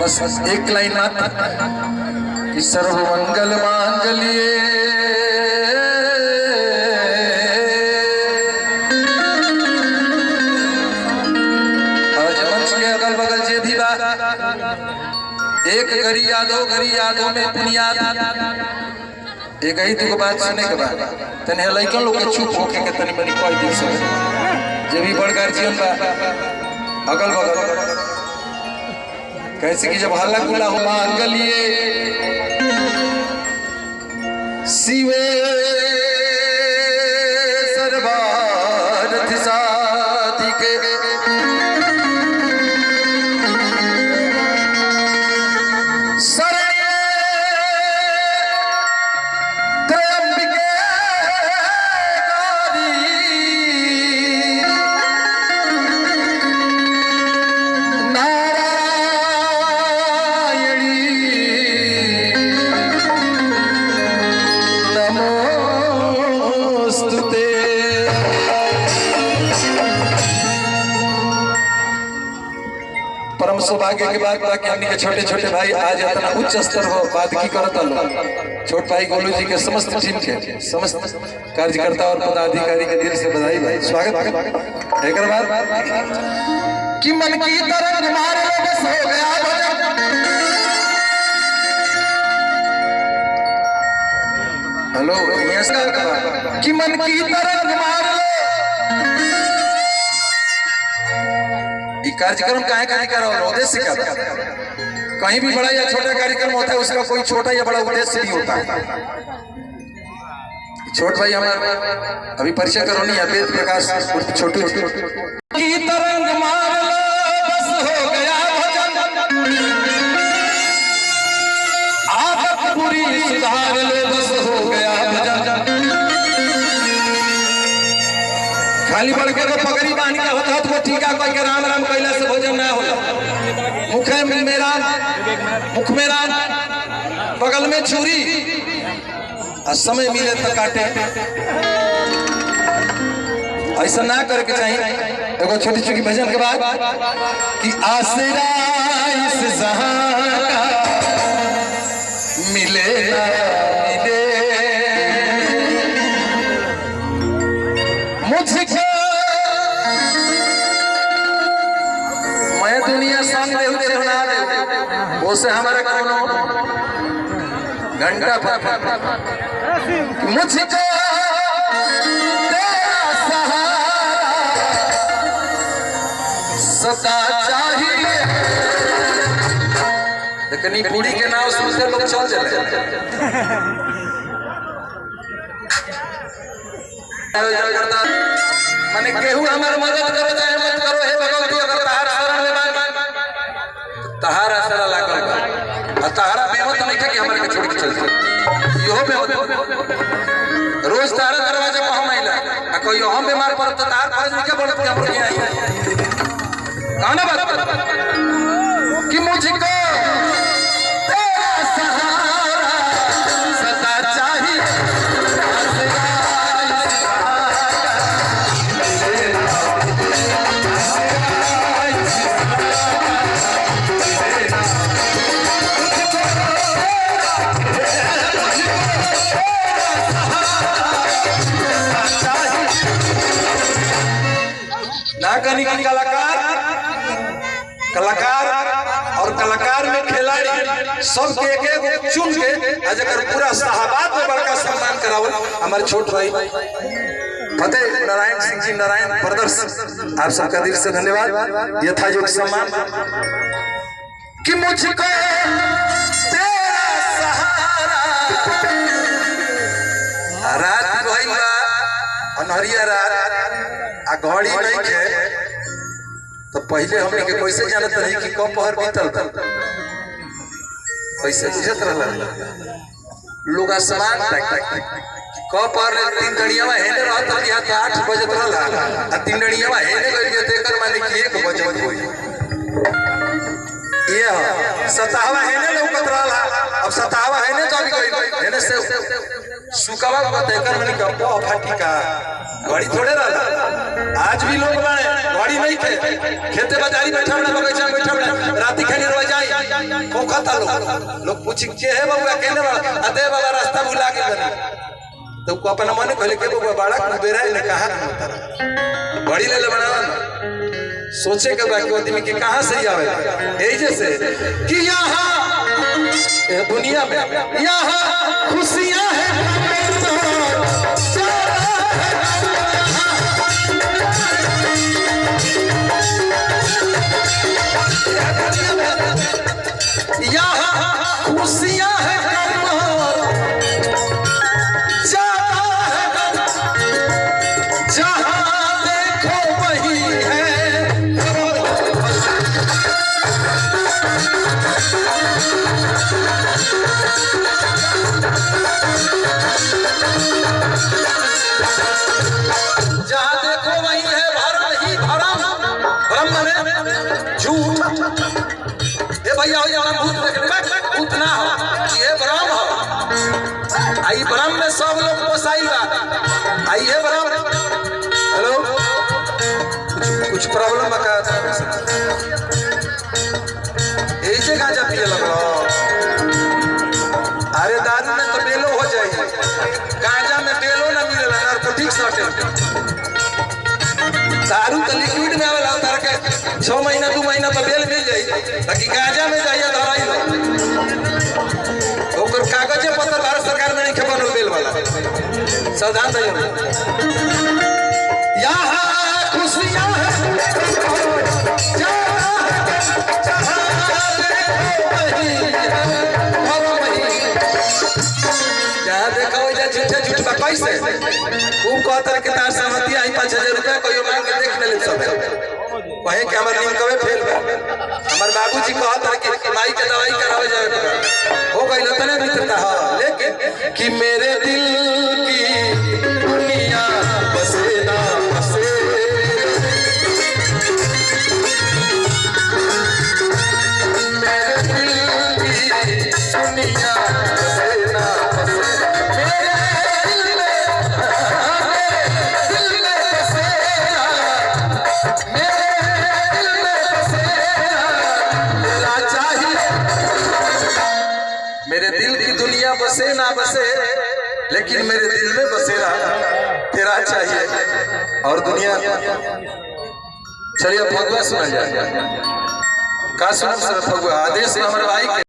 बस एक लाइन मात्र कि सर्वमंगल मांगल्ये आज मंच के अगल बगल जे भी बा एक घड़ी यादों में पुनियाद एक ही तुक बात सुने के बाद तने लइकन लोग के चुप होके के तनी मनी कोई दिल से जे भी बड़ गार्जियन बा अगल बगल कैसे कि जब हल्ला गुल्ला हो मांगल्ये शिवे सर्वार्थ साधिके परम सौभाग्य के बाद ताकि हमने के छोटे छोटे भाई आज इतना उच्च स्तर हो बात की करता लो छोट भाई गोलू जी के समस्त टीम के समस्त कार्यकर्ता और पदाधिकारी के दिल से बधाई भाई स्वागत एक बार कि मन की तरंग मार लो बस हो गया हेलो यस कि मन की तरंग मार लो कार्यक्रम काहे करो उद्देश्य क्या था कहीं भी बड़ा या छोटा कार्यक्रम होता है उसका कोई छोटा या बड़ा उद्देश्य नहीं होता छोट भाई हमारे अभी परिचय करो नहीं वेद प्रकाश छोटू की तरंग मार लो बस हो गया भजन आदत पूरी सुधार लो बस हो गया भजन खाली बढ़ के पगड़ी बांध के होता तो ठीका कोई के राम राम कैला से भोजन ना होला मुख में रान बगल में छुरी और समय मिले तो काटे ऐसा ना करके चाहिए एगो छोटी छोटी भजन के बाद कि आसरा इस जहां का मिले ना मिले मुझको दुनिया संग दे ना दे वो से हमारे कोनो घंटा मुझको तेरा सहारा सदा चाहिए लेकिन बूढ़ी के नाम सुनते लोग चल चले मैंने केहू हमारे मदद करो चाहे मत करो हे भगवती अगर तहार शरण में तहारा सारा लागल बा तहारा बेमत नहीं था कि हमारे के छोड़ के चल यो बेमत रोज तारा दरवाजा पर हम आइला आ कोई हम बीमार पड़त त तार फर्ज नहीं के बोलत कि हम नहीं आई कौन बात कि मुझको तेरा सहारा सदा चाहिए कलाकार और कलाकार में खिलाड़ी सबके एक चुन के अगर पूरा शाहबाद में बड़का सम्मान करावल हमारे छोट भाई फतेह नारायण सिंह जी नारायण ब्रदर्स आप सबका दिल से धन्यवाद यथा जो सम्मान कि मुझको तेरा सहारा रात भइल बा अनहरिया रात आ घड़ी नहीं के तो पहले हमने के कैसे जानत रही कि कब पहर बीतल कैसे बुझत रहला लोग आसमान तक कब पहर 3 घड़िया में हेने रहत कि 8 बजत रहला आ 3 घड़िया में हेने गइल के तेकर माने कि 1 बजत होई ये सतावा हेने लौकत रहला अब सतावा हेने तो अभी गइल हेने से सुकावा देखकर मैंने कहा फाटी का घड़ी थोड़े रहा। आज भी लोग बने घड़ी नहीं थे, खेते बाजारी बैठा बना बगीचा बैठा बना राती खानी रह जाई खोखता लोग पूछ के है बबुआ कहने वाला अते बाबा रास्ता भुला के बनी तो को अपना मन कहले के बबुआ बड़ा कुबेरा ने कहा घड़ी ले बनावा सोचे के बाकी आदमी के कहां से आवे यही जैसे कि यहां दुनिया में यहां खुशियां है यहाँ खुशियाँ हैं जहाँ देखो वही है जहाँ देखो वही है भरम ही भरम भ्रम झूठ भैया भूत ना हो ये भ्रम हो आई भ्रम में सब लोग पोसाई बा आई है भ्रम। हेलो कुछ प्रॉब्लम बका ऐसे गांजा पिए लगलो अरे दारू में तो बेलो हो जाए गांजा में बेलो ना मिलेला नारकोटिक्स हटे दारू तो लिक्विड में आवेला उतार के 6 महीना 2 महीना तो बेल मिल जाई ताकि गांजा में जाइए धराई लो ओकर कागजे पत्र भारत सरकार में नहीं खबरल बेल वाला सावधान रहिए। यहाँ खुशियां हैं जहाँ देखा हो जा झूठे झूठ बा कैसे खूब कहता कि तार सहमति आई 5000 रुपया कोई मांग के देख ले सब कहे कि हमर नींद कबे फेल हमर बाबूजी कहता कि माई के दवाई करावे जाए हो गइल तने मित्रता हां लेकिन कि मेरे दिल की दुनिया बसे ना बसे मेरे दिल की दुनिया बसे ना बसे मेरे दिल की दुनिया बसे ना बसे लेकिन मेरे दिल में बसेरा तेरा चाहिए और दुनिया। चलिए फगुआ सुना जाए का सुना फगुआ आदेश हमारे भाई